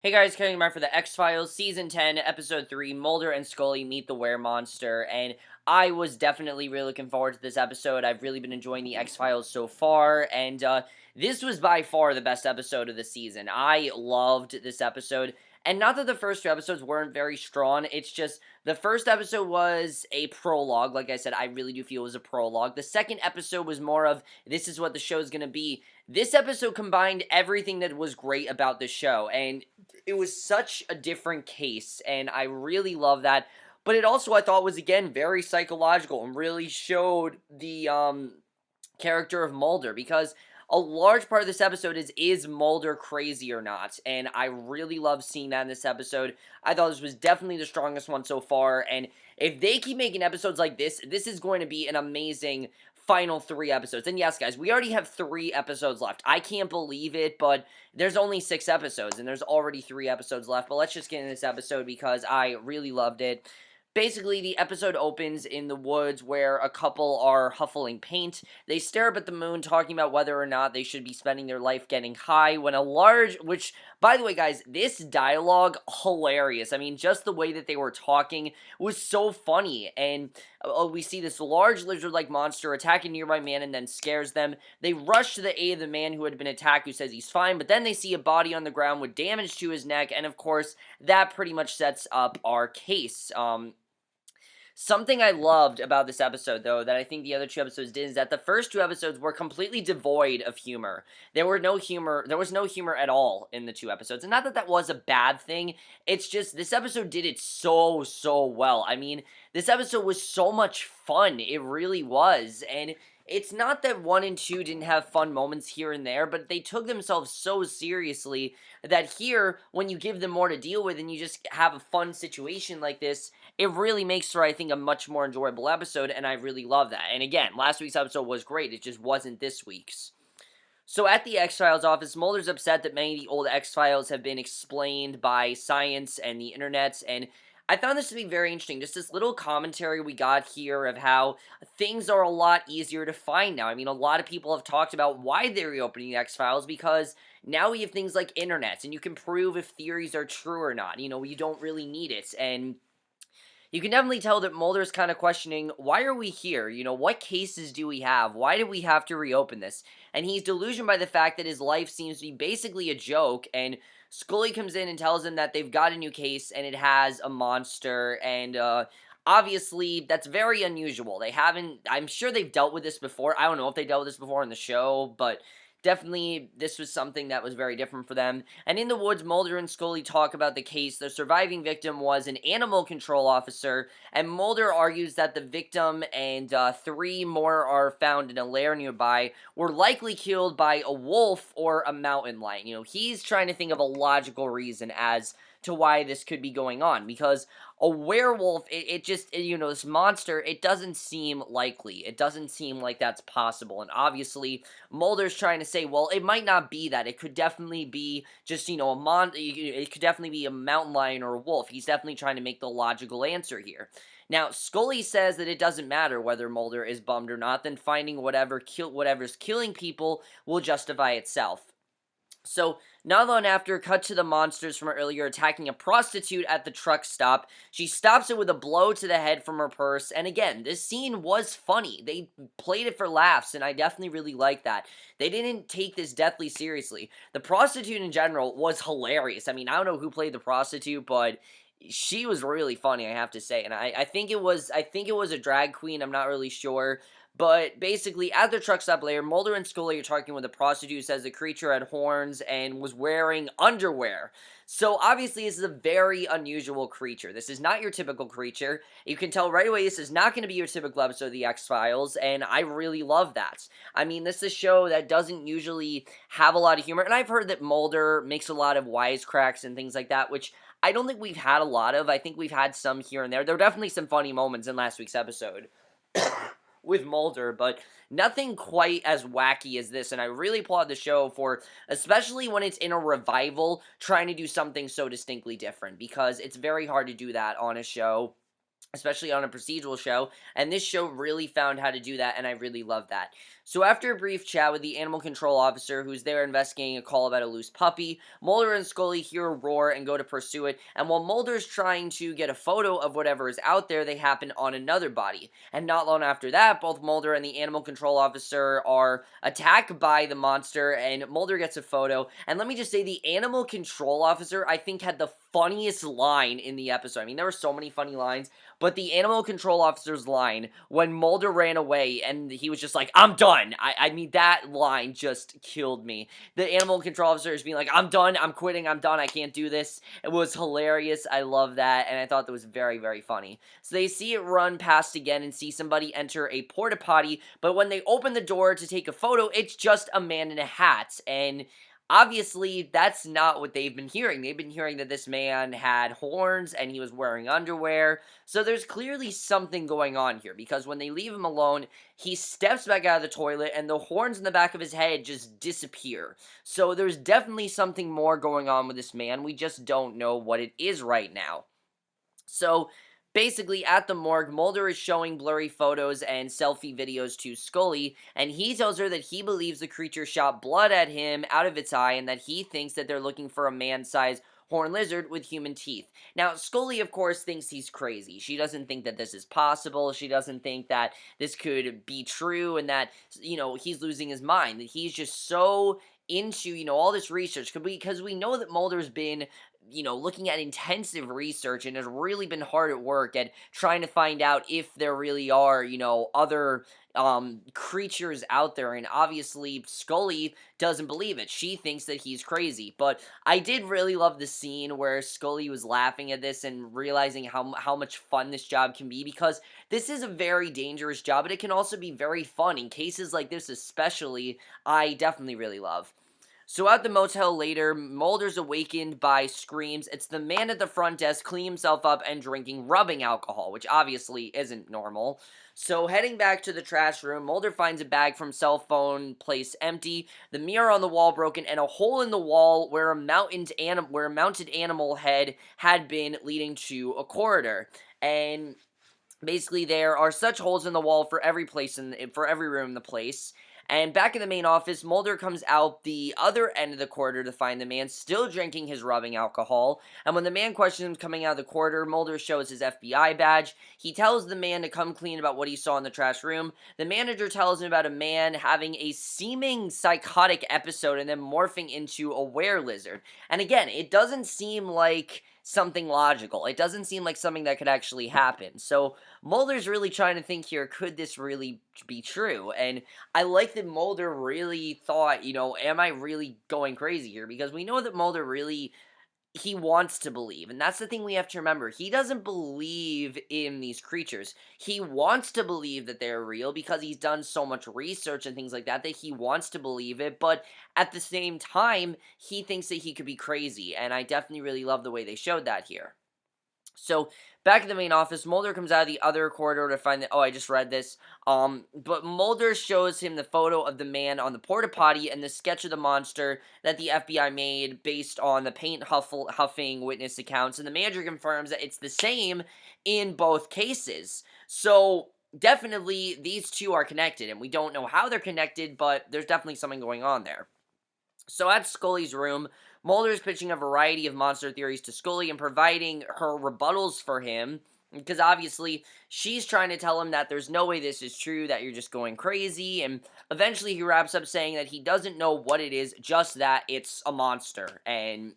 Hey guys, coming back for the X-Files Season 10, Episode 3, Mulder and Scully meet the Were-Monster, and I was definitely really looking forward to this episode. I've really been enjoying the X-Files so far, and this was by far the best episode of the season. I loved this episode, and not that the first two episodes weren't very strong, it's just the first episode was a prologue. Like I said, I really do feel it was a prologue. The second episode was more of, this is what the show's gonna be. This episode combined everything that was great about the show, and it was such a different case, and I really love that. But it also, I thought, was again very psychological and really showed the character of Mulder, because a large part of this episode is Mulder crazy or not? And I really love seeing that in this episode. I thought this was definitely the strongest one so far, and if they keep making episodes like this is going to be an amazing final 3 episodes. And yes, guys, we already have 3 episodes left. I can't believe it, but there's only 6 episodes, and there's already 3 episodes left. But let's just get into this episode because I really loved it. Basically, the episode opens in the woods where a couple are huffling paint. They stare up at the moon, talking about whether or not they should be spending their life getting high when which, by the way, guys, this dialogue, hilarious. I mean, just the way that they were talking was so funny. And we see this large lizard-like monster attack a nearby man and then scares them. They rush to the aid of the man who had been attacked, who says he's fine, but then they see a body on the ground with damage to his neck, and of course, that pretty much sets up our case. Something I loved about this episode, though, that I think the other 2 episodes did, is that the first 2 episodes were completely devoid of humor. There was no humor at all in the 2 episodes, and not that that was a bad thing, it's just, this episode did it so well. I mean, this episode was so much fun, it really was, and it's not that 1 and 2 didn't have fun moments here and there, but they took themselves so seriously that here, when you give them more to deal with and you just have a fun situation like this, it really makes for, I think, a much more enjoyable episode, and I really love that. And again, last week's episode was great, it just wasn't this week's. So at the X-Files office, Mulder's upset that many of the old X-Files have been explained by science and the internet, and I found this to be very interesting. Just this little commentary we got here of how things are a lot easier to find now. I mean, a lot of people have talked about why they're reopening the X-Files, because now we have things like internets, and you can prove if theories are true or not. You know, you don't really need it, and you can definitely tell that Mulder's kind of questioning, why are we here? You know, what cases do we have? Why do we have to reopen this? And he's delusioned by the fact that his life seems to be basically a joke, and Scully comes in and tells him that they've got a new case, and it has a monster, and, obviously, that's very unusual. I'm sure they've dealt with this before. I don't know if they dealt with this before in the show, but definitely, this was something that was very different for them. And in the woods, Mulder and Scully talk about the case. The surviving victim was an animal control officer, and Mulder argues that the victim and 3 more are found in a lair nearby were likely killed by a wolf or a mountain lion. You know, he's trying to think of a logical reason as to why this could be going on, because a werewolf, you know, this monster, it doesn't seem likely. It doesn't seem like that's possible, and obviously, Mulder's trying to say, well, it might not be that. It could definitely be just, you know, it could definitely be a mountain lion or a wolf. He's definitely trying to make the logical answer here. Now, Scully says that it doesn't matter whether Mulder is bummed or not, then finding whatever's killing people will justify itself. So, not long after, cut to the monsters from earlier attacking a prostitute at the truck stop. She stops it with a blow to the head from her purse, and again, this scene was funny. They played it for laughs, and I definitely really like that. They didn't take this deathly seriously. The prostitute in general was hilarious. I mean, I don't know who played the prostitute, but she was really funny, I have to say, and I think it was a drag queen, I'm not really sure. But basically, at the truck stop later, Mulder and Scully are talking with a prostitute who says the creature had horns and was wearing underwear. So obviously, this is a very unusual creature. This is not your typical creature. You can tell right away this is not going to be your typical episode of The X-Files, and I really love that. I mean, this is a show that doesn't usually have a lot of humor, and I've heard that Mulder makes a lot of wisecracks and things like that, which I don't think we've had a lot of. I think we've had some here and there. There were definitely some funny moments in last week's episode with Mulder, but nothing quite as wacky as this, and I really applaud the show for, especially when it's in a revival, trying to do something so distinctly different, because it's very hard to do that on a show, especially on a procedural show, and this show really found how to do that, and I really love that. So after a brief chat with the animal control officer who's there investigating a call about a loose puppy, Mulder and Scully hear a roar and go to pursue it, and while Mulder's trying to get a photo of whatever is out there, they happen on another body. And not long after that, both Mulder and the animal control officer are attacked by the monster, and Mulder gets a photo. And let me just say, the animal control officer, I think, had the funniest line in the episode. I mean, there were so many funny lines, but the animal control officer's line when Mulder ran away and he was just like, I'm done. I mean, that line just killed me. The animal control officer is being like, I'm done. I'm quitting. I'm done. I can't do this. It was hilarious. I love that. And I thought that was very, very funny. So they see it run past again and see somebody enter a porta potty. But when they open the door to take a photo, it's just a man in a hat. And obviously, that's not what they've been hearing. They've been hearing that this man had horns and he was wearing underwear. So there's clearly something going on here, because when they leave him alone, he steps back out of the toilet and the horns in the back of his head just disappear. So there's definitely something more going on with this man. We just don't know what it is right now. So basically, at the morgue, Mulder is showing blurry photos and selfie videos to Scully, and he tells her that he believes the creature shot blood at him out of its eye, and that he thinks that they're looking for a man-sized horned lizard with human teeth. Now, Scully, of course, thinks he's crazy. She doesn't think that this is possible. She doesn't think that this could be true, and that, he's losing his mind. That he's just so into, all this research, because we know that Mulder's been looking at intensive research and has really been hard at work at trying to find out if there really are, other creatures out there. And obviously, Scully doesn't believe it. She thinks that he's crazy. But I did really love the scene where Scully was laughing at this and realizing how much fun this job can be, because this is a very dangerous job, but it can also be very fun. In cases like this especially, I definitely really love. So at the motel later, Mulder's awakened by screams. It's the man at the front desk cleaning himself up and drinking rubbing alcohol, which obviously isn't normal. So heading back to the trash room, Mulder finds a bag from cell phone place empty, the mirror on the wall broken, and a hole in the wall where a mounted animal head had been, leading to a corridor. And basically, there are such holes in the wall for every room in the place. And back in the main office, Mulder comes out the other end of the corridor to find the man still drinking his rubbing alcohol. And when the man questions him coming out of the corridor, Mulder shows his FBI badge. He tells the man to come clean about what he saw in the trash room. The manager tells him about a man having a seeming psychotic episode and then morphing into a were-lizard. And again, it doesn't seem like something logical. It doesn't seem like something that could actually happen. So Mulder's really trying to think here, could this really be true? And I like that Mulder really thought, am I really going crazy here? Because we know that Mulder really, he wants to believe. And that's the thing we have to remember. He doesn't believe in these creatures. He wants to believe that they're real because he's done so much research and things like that, that he wants to believe it. But at the same time, he thinks that he could be crazy. And I definitely really love the way they showed that here. So, back in the main office, Mulder comes out of the other corridor to find that, I just read this, but Mulder shows him the photo of the man on the porta potty and the sketch of the monster that the FBI made based on the paint huffing witness accounts, and the manager confirms that it's the same in both cases. So, definitely, these two are connected, and we don't know how they're connected, but there's definitely something going on there. So at Scully's room, Mulder is pitching a variety of monster theories to Scully and providing her rebuttals for him, because obviously she's trying to tell him that there's no way this is true, that you're just going crazy, and eventually he wraps up saying that he doesn't know what it is, just that it's a monster. And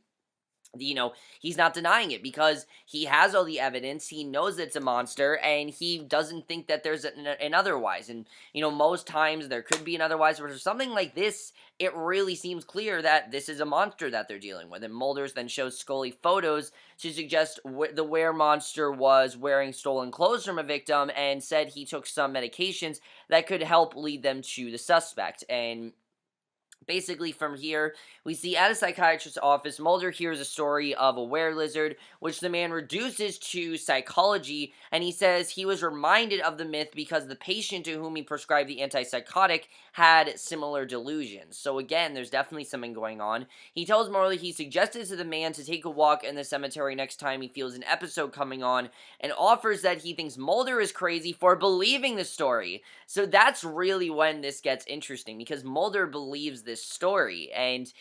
he's not denying it because he has all the evidence. He knows it's a monster, and he doesn't think that there's an otherwise. And, most times there could be an otherwise, but for something like this, it really seems clear that this is a monster that they're dealing with. And Mulder's then shows Scully photos to suggest the were-monster was wearing stolen clothes from a victim and said he took some medications that could help lead them to the suspect. And Basically, from here, we see at a psychiatrist's office, Mulder hears a story of a were-lizard, which the man reduces to psychology, and he says he was reminded of the myth because the patient to whom he prescribed the antipsychotic had similar delusions. So again, there's definitely something going on. He tells Mulder he suggested to the man to take a walk in the cemetery next time he feels an episode coming on, and offers that he thinks Mulder is crazy for believing the story. So that's really when this gets interesting, because Mulder believes this story, and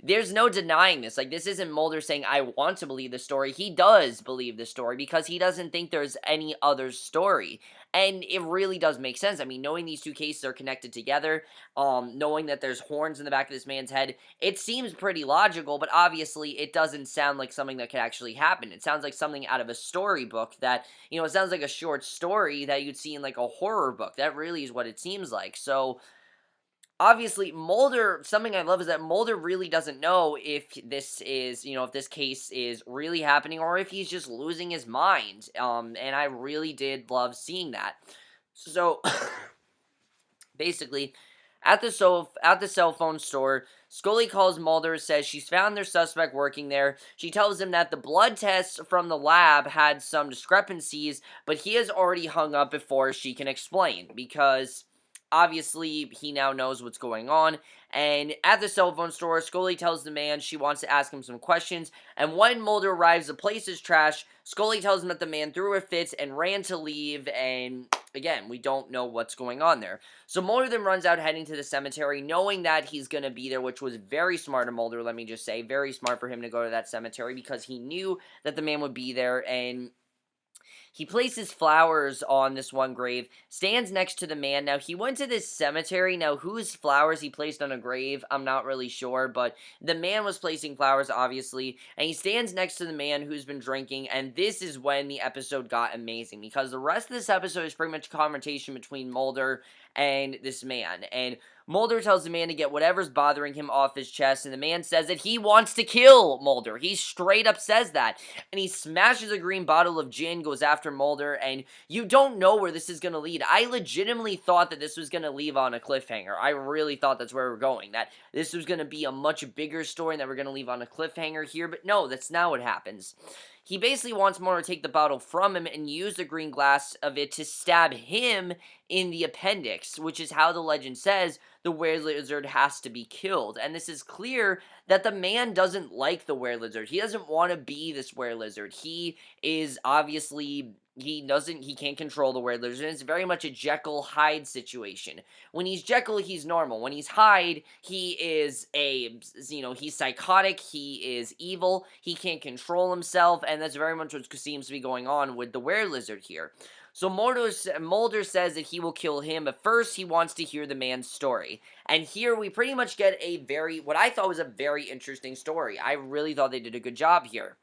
there's no denying this. Like, this isn't Mulder saying, I want to believe the story. He does believe the story because he doesn't think there's any other story. And it really does make sense. I mean, knowing these two cases are connected together, knowing that there's horns in the back of this man's head, it seems pretty logical, but obviously it doesn't sound like something that could actually happen. It sounds like something out of a storybook that, it sounds like a short story that you'd see in like a horror book. That really is what it seems like. So, obviously, Mulder, something I love is that Mulder really doesn't know if this is, if this case is really happening or if he's just losing his mind. And I really did love seeing that. So, basically, at the cell phone store, Scully calls Mulder, says she's found their suspect working there. She tells him that the blood tests from the lab had some discrepancies, but he has already hung up before she can explain, because obviously he now knows what's going on. And at the cell phone store, Scully tells the man she wants to ask him some questions, and when Mulder arrives, the place is trash. Scully tells him that the man threw a fit and ran to leave, and again, we don't know what's going on there. So Mulder then runs out heading to the cemetery, knowing that he's going to be there, which was very smart of Mulder, let me just say. Very smart for him to go to that cemetery, because he knew that the man would be there, and he places flowers on this one grave, stands next to the man. Now, he went to this cemetery. Now, whose flowers he placed on a grave, I'm not really sure, but the man was placing flowers, obviously, and he stands next to the man who's been drinking, and this is when the episode got amazing, because the rest of this episode is pretty much a conversation between Mulder and this man, and Mulder tells the man to get whatever's bothering him off his chest, and the man says that he wants to kill Mulder. He straight up says that, and he smashes a green bottle of gin, goes after Mulder, and you don't know where this is going to lead. I legitimately thought that this was going to leave on a cliffhanger. I really thought that's where we're going, that this was going to be a much bigger story, and that we're going to leave on a cliffhanger here, but no, that's not what happens. He basically wants Mulder to take the bottle from him and use the green glass of it to stab him in the appendix, which is how the legend says the were-lizard has to be killed. And this is clear that the man doesn't like the were-lizard. He doesn't want to be this were-lizard. He is obviously, he can't control the were-lizard. It's very much a Jekyll-Hyde situation. When he's Jekyll, he's normal. When he's Hyde, he is he's psychotic, he is evil, he can't control himself, and that's very much what seems to be going on with the were-lizard here. So Mulder says that he will kill him, but first he wants to hear the man's story. And here we pretty much get what I thought was a very interesting story. I really thought they did a good job here.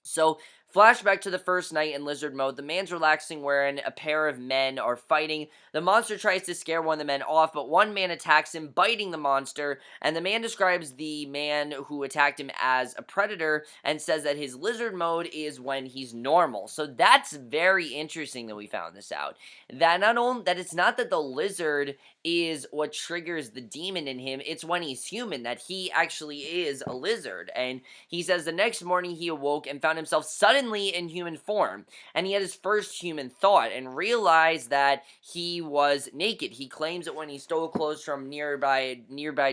So, flashback to the first night in lizard mode. The man's relaxing wherein a pair of men are fighting. The monster tries to scare one of the men off, but one man attacks him, biting the monster, and the man describes the man who attacked him as a predator and says that his lizard mode is when he's normal. So that's very interesting that we found this out. That it's not that the lizard is what triggers the demon in him, it's when he's human that he actually is a lizard. And he says the next morning he awoke and found himself suddenly in human form, and he had his first human thought and realized that he was naked. He claims that when he stole clothes from nearby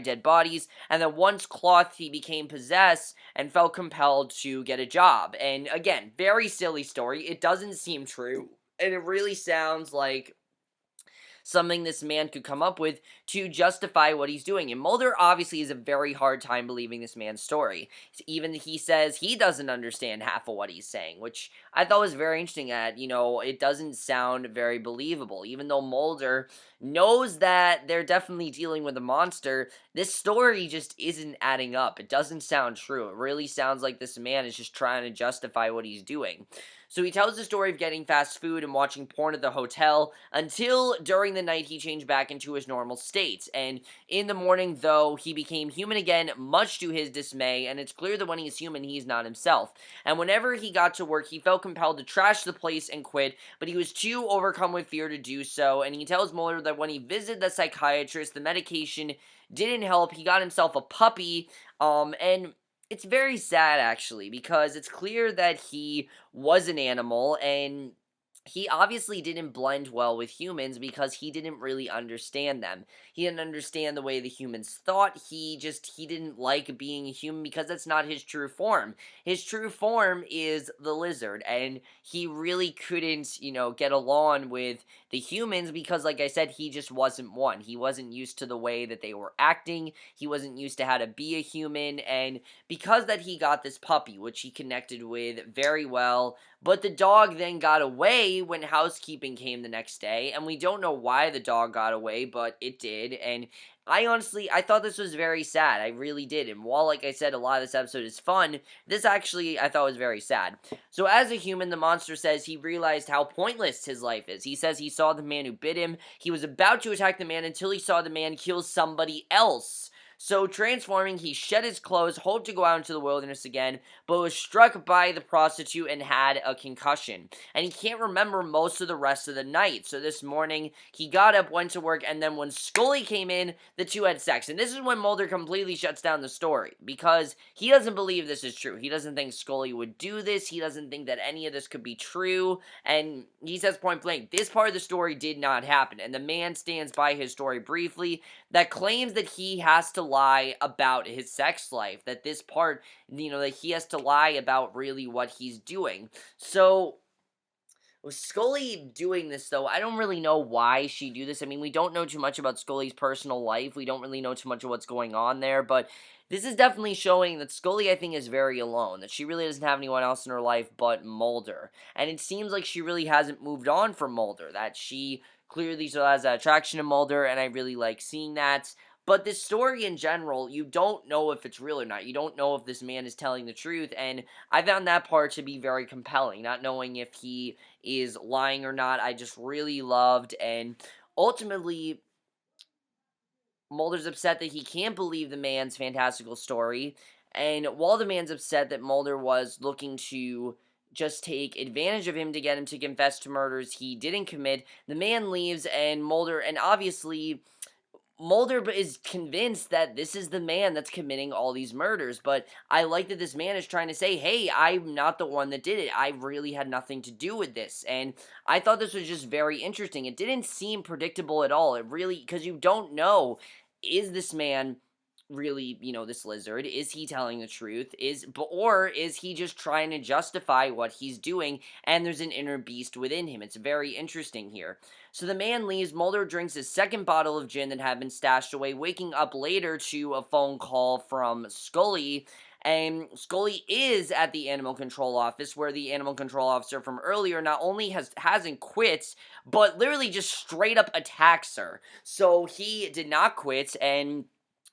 dead bodies, and that once clothed he became possessed and felt compelled to get a job. And again, very silly story. It doesn't seem true, and it really sounds like something this man could come up with to justify what he's doing. And Mulder obviously has a very hard time believing this man's story. Even he says he doesn't understand half of what he's saying, which I thought was very interesting. It doesn't sound very believable. Even though Mulder knows that they're definitely dealing with a monster, this story just isn't adding up. It doesn't sound true. It really sounds like this man is just trying to justify what he's doing. So he tells the story of getting fast food and watching porn at the hotel until during the night he changed back into his normal state. And in the morning, though, he became human again, much to his dismay, and it's clear that when he's human, he's not himself. And whenever he got to work, he felt compelled to trash the place and quit, but he was too overcome with fear to do so, and he tells Mulder that when he visited the psychiatrist, the medication didn't help. He got himself a puppy, and it's very sad, actually, because it's clear that he was an animal, and he obviously didn't blend well with humans because he didn't really understand them. He didn't understand the way the humans thought. He didn't like being a human because that's not his true form. His true form is the lizard, and he really couldn't, get along with the humans because, like I said, he just wasn't one. He wasn't used to the way that they were acting. He wasn't used to how to be a human, and because that he got this puppy, which he connected with very well, but the dog then got away when housekeeping came the next day, and we don't know why the dog got away, but it did, and I thought this was very sad. I really did, and while, like I said, a lot of this episode is fun, this actually, I thought was very sad. So as a human, the monster says he realized how pointless his life is. He says he saw the man who bit him. He was about to attack the man until he saw the man kill somebody else. So, transforming, he shed his clothes, hoped to go out into the wilderness again, but was struck by the prostitute and had a concussion. And he can't remember most of the rest of the night. So this morning, he got up, went to work, and then when Scully came in, the two had sex. And this is when Mulder completely shuts down the story, because he doesn't believe this is true. He doesn't think Scully would do this. He doesn't think that any of this could be true. And he says point blank, this part of the story did not happen. And the man stands by his story briefly that claims that he has to lie about his sex life, that this part, that he has to lie about really what he's doing. So, with Scully doing this, though, I don't really know why she do this. I mean, we don't know too much about Scully's personal life. We don't really know too much of what's going on there, but this is definitely showing that Scully, I think, is very alone, that she really doesn't have anyone else in her life but Mulder. And it seems like she really hasn't moved on from Mulder, that she clearly still has that attraction to Mulder, and I really like seeing that. But this story in general, you don't know if it's real or not. You don't know if this man is telling the truth, and I found that part to be very compelling, not knowing if he is lying or not. I just really loved, and ultimately, Mulder's upset that he can't believe the man's fantastical story, and while the man's upset that Mulder was looking to just take advantage of him to get him to confess to murders he didn't commit, the man leaves, and obviously, Mulder is convinced that this is the man that's committing all these murders, but I like that this man is trying to say, hey, I'm not the one that did it. I really had nothing to do with this, and I thought this was just very interesting. It didn't seem predictable at all. It really, because you don't know, is this man really, this lizard? Is he telling the truth? Or is he just trying to justify what he's doing, and there's an inner beast within him? It's very interesting here. So the man leaves. Mulder drinks his second bottle of gin that had been stashed away, waking up later to a phone call from Scully. And Scully is at the animal control office, where the animal control officer from earlier not only hasn't quit, but literally just straight up attacks her. So he did not quit, and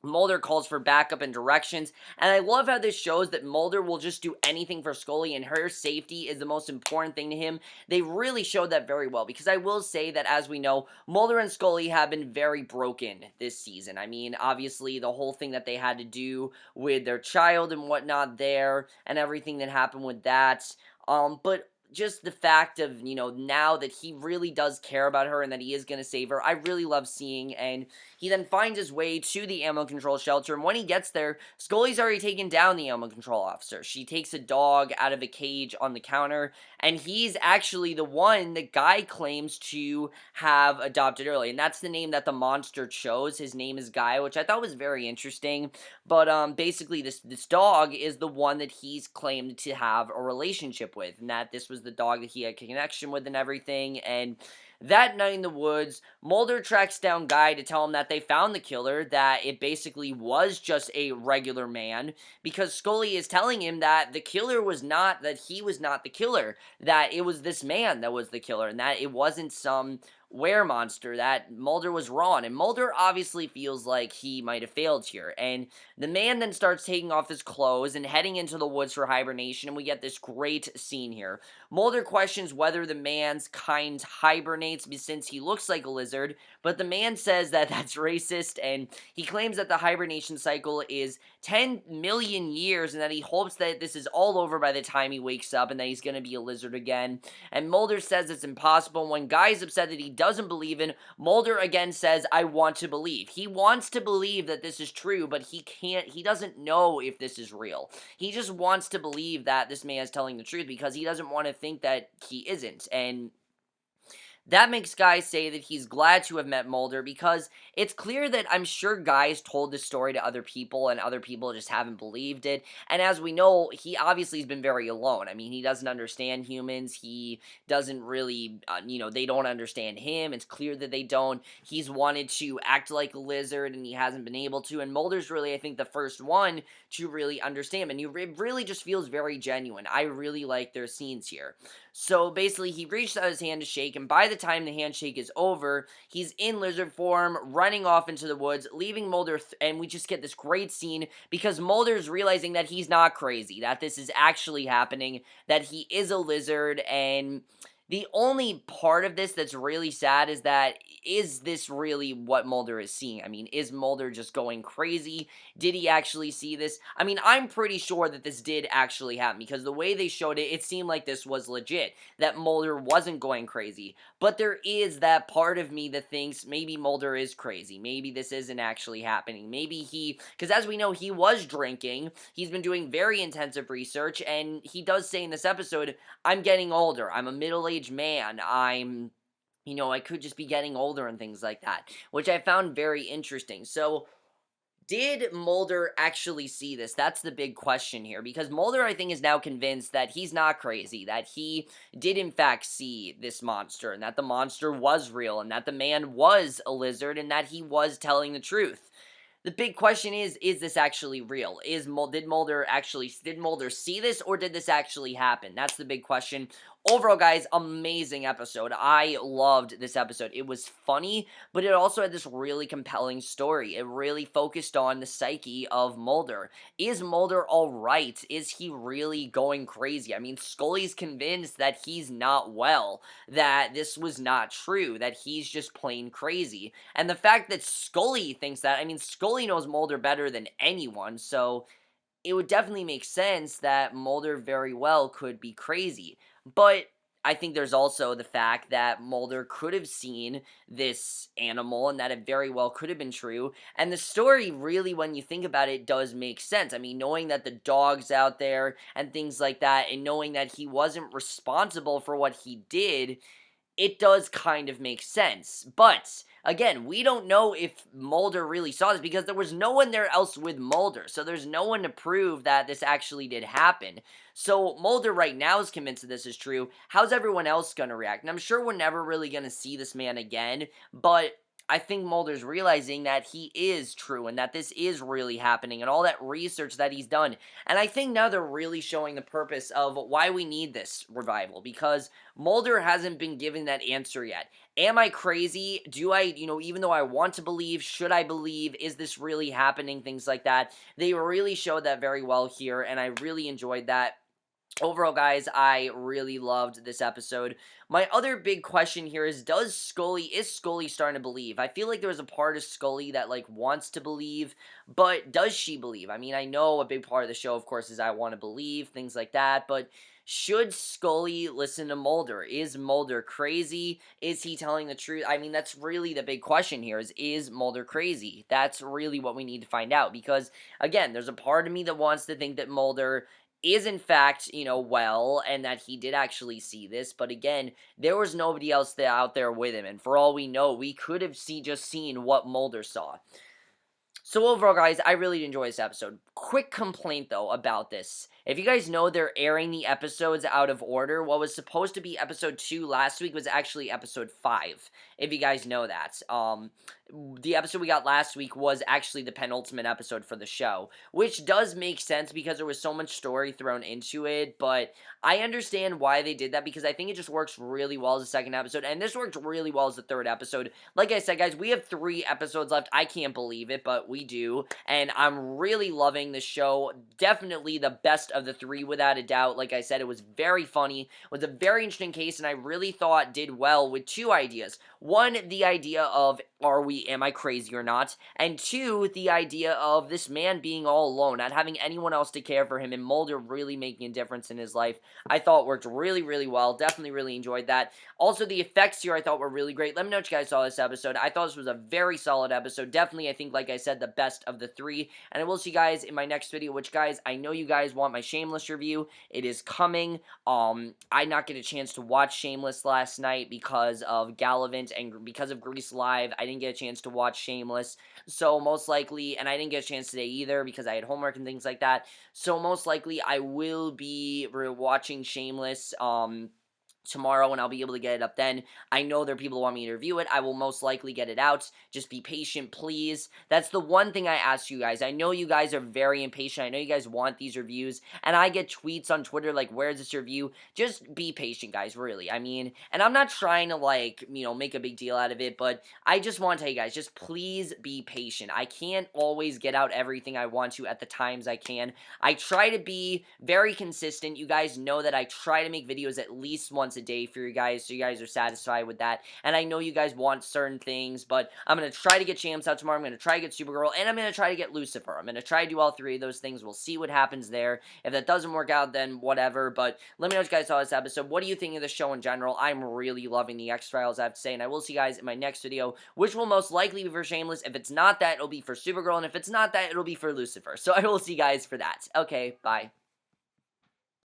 Mulder calls for backup and directions, and I love how this shows that Mulder will just do anything for Scully, and her safety is the most important thing to him. They really showed that very well, because I will say that, as we know, Mulder and Scully have been very broken this season. I mean, obviously, the whole thing that they had to do with their child and whatnot there, and everything that happened with that, but just the fact of, now that he really does care about her and that he is going to save her, I really love seeing. And he then finds his way to the animal control shelter, and when he gets there, Scully's already taken down the animal control officer. She takes a dog out of a cage on the counter, and he's actually the one that Guy claims to have adopted early, and that's the name that the monster chose. His name is Guy, which I thought was very interesting. But basically, this dog is the one that he's claimed to have a relationship with, and that this was the dog that he had a connection with and everything. And That night in the woods, Mulder tracks down Guy to tell him that they found the killer, that it basically was just a regular man, because Scully is telling him that the killer was not, that he was not the killer, that it was this man that was the killer, and that it wasn't some monster, that Mulder was wrong. And Mulder obviously feels like he might have failed here. And the man then starts taking off his clothes and heading into the woods for hibernation, and we get this great scene here. Mulder questions whether the man's kind hibernates since he looks like a lizard, but the man says that that's racist, and he claims that the hibernation cycle is 10 million years, and that he hopes that this is all over by the time he wakes up and that he's going to be a lizard again. And Mulder says it's impossible, and when Guy's upset that he doesn't believe in, Mulder again says, I want to believe. He wants to believe that this is true, but he doesn't know if this is real. He just wants to believe that this man is telling the truth because he doesn't want to think that he isn't. And that makes Guy say that he's glad to have met Mulder, because it's clear that I'm sure Guy's told this story to other people and other people just haven't believed it. And as we know, he obviously has been very alone. I mean, he doesn't understand humans. He doesn't really, they don't understand him. It's clear that they don't. He's wanted to act like a lizard and he hasn't been able to. And Mulder's really, I think, the first one to really understand him. And it really just feels very genuine. I really like their scenes here. So basically, he reached out his hand to shake, and by the time the handshake is over, he's in lizard form, running off into the woods, leaving Mulder, and we just get this great scene, because Mulder's realizing that he's not crazy, that this is actually happening, that he is a lizard, and the only part of this that's really sad is that, is this really what Mulder is seeing? I mean, is Mulder just going crazy? Did he actually see this? I mean, I'm pretty sure that this did actually happen, because the way they showed it, it seemed like this was legit, that Mulder wasn't going crazy. But there is that part of me that thinks maybe Mulder is crazy. Maybe this isn't actually happening. Maybe because as we know, he was drinking. He's been doing very intensive research, and he does say in this episode, I'm getting older. I'm a middle-aged man. I could just be getting older and things like that, which I found very interesting. So, did Mulder actually see this? That's the big question here, because Mulder, I think, is now convinced that he's not crazy, that he did in fact see this monster, and that the monster was real, and that the man was a lizard, and that he was telling the truth. The big question is this actually real? Did Mulder see this, or did this actually happen? That's the big question. Overall, guys, amazing episode. I loved this episode. It was funny, but it also had this really compelling story. It really focused on the psyche of Mulder. Is Mulder alright? Is he really going crazy? I mean, Scully's convinced that he's not well, that this was not true, that he's just plain crazy. And the fact that Scully thinks that, I mean, Scully knows Mulder better than anyone, so it would definitely make sense that Mulder very well could be crazy. But I think there's also the fact that Mulder could have seen this animal, and that it very well could have been true. And the story really, when you think about it, does make sense. I mean, knowing that the dog's out there and things like that, and knowing that he wasn't responsible for what he did, it does kind of make sense. But again, we don't know if Mulder really saw this, because there was no one there else with Mulder. So there's no one to prove that this actually did happen. So Mulder right now is convinced that this is true. How's everyone else going to react? And I'm sure we're never really going to see this man again, but I think Mulder's realizing that he is true and that this is really happening, and all that research that he's done. And I think now they're really showing the purpose of why we need this revival, because Mulder hasn't been given that answer yet. Am I crazy? Do I, even though I want to believe, should I believe? Is this really happening? Things like that. They really showed that very well here, and I really enjoyed that. Overall, guys, I really loved this episode. My other big question here is Scully starting to believe? I feel like there was a part of Scully that, wants to believe, but does she believe? I mean, I know a big part of the show, of course, is I want to believe, things like that, but should Scully listen to Mulder? Is Mulder crazy? Is he telling the truth? I mean, that's really the big question here, is Mulder crazy? That's really what we need to find out, because, again, there's a part of me that wants to think that Mulder is in fact, well, and that he did actually see this, but again, there was nobody else out there with him, and for all we know, we could have just seen what Mulder saw. So overall, guys, I really enjoyed this episode. Quick complaint, though, about this. If you guys know, they're airing the episodes out of order. What was supposed to be episode 2 last week was actually episode 5, if you guys know that. The episode we got last week was actually the penultimate episode for the show, which does make sense because there was so much story thrown into it, but I understand why they did that because I think it just works really well as a second episode, and this worked really well as the third episode. Like I said, guys, we have 3 episodes left. I can't believe it, but we do, and I'm really loving the show. Definitely the best of the 3, without a doubt. Like I said, it was very funny, it was a very interesting case, and I really thought did well with 2 ideas. One, the idea of, am I crazy or not? And 2, the idea of this man being all alone, not having anyone else to care for him, and Mulder really making a difference in his life. I thought worked really, really well. Definitely really enjoyed that. Also, the effects here I thought were really great. Let me know what you guys saw this episode. I thought this was a very solid episode. Definitely, I think, like I said, the best of the 3. And I will see you guys in my next video, which, guys, I know you guys want my Shameless review. It is coming. I not get a chance to watch Shameless last night because of Gallivant and because of Grease Live. I didn't get a chance to watch Shameless. So, most likely, and I didn't get a chance today either because I had homework and things like that. So, most likely, I will be watching Shameless, tomorrow, and I'll be able to get it up then. I know there are people who want me to review it. I will most likely get it out. Just be patient, please. That's the one thing I ask you guys. I know you guys are very impatient. I know you guys want these reviews, and I get tweets on Twitter like, where's this review? Just be patient, guys, really. I mean, and I'm not trying to, like, make a big deal out of it, but I just want to tell you guys, just please be patient. I can't always get out everything I want to at the times I can. I try to be very consistent. You guys know that I try to make videos at least once a day for you guys, so you guys are satisfied with that. And I know you guys want certain things, but I'm going to try to get Champs out tomorrow. I'm going to try to get Supergirl, and I'm going to try to get Lucifer. I'm going to try to do all 3 of those things. We'll see what happens there. If that doesn't work out, then whatever. But let me know what you guys saw this episode. What do you think of the show in general? I'm really loving the X-Files, I have to say, and I will see you guys in my next video, which will most likely be for Shameless. If it's not that, it'll be for Supergirl, and if it's not that, it'll be for Lucifer. So I will see you guys for that. Okay, bye.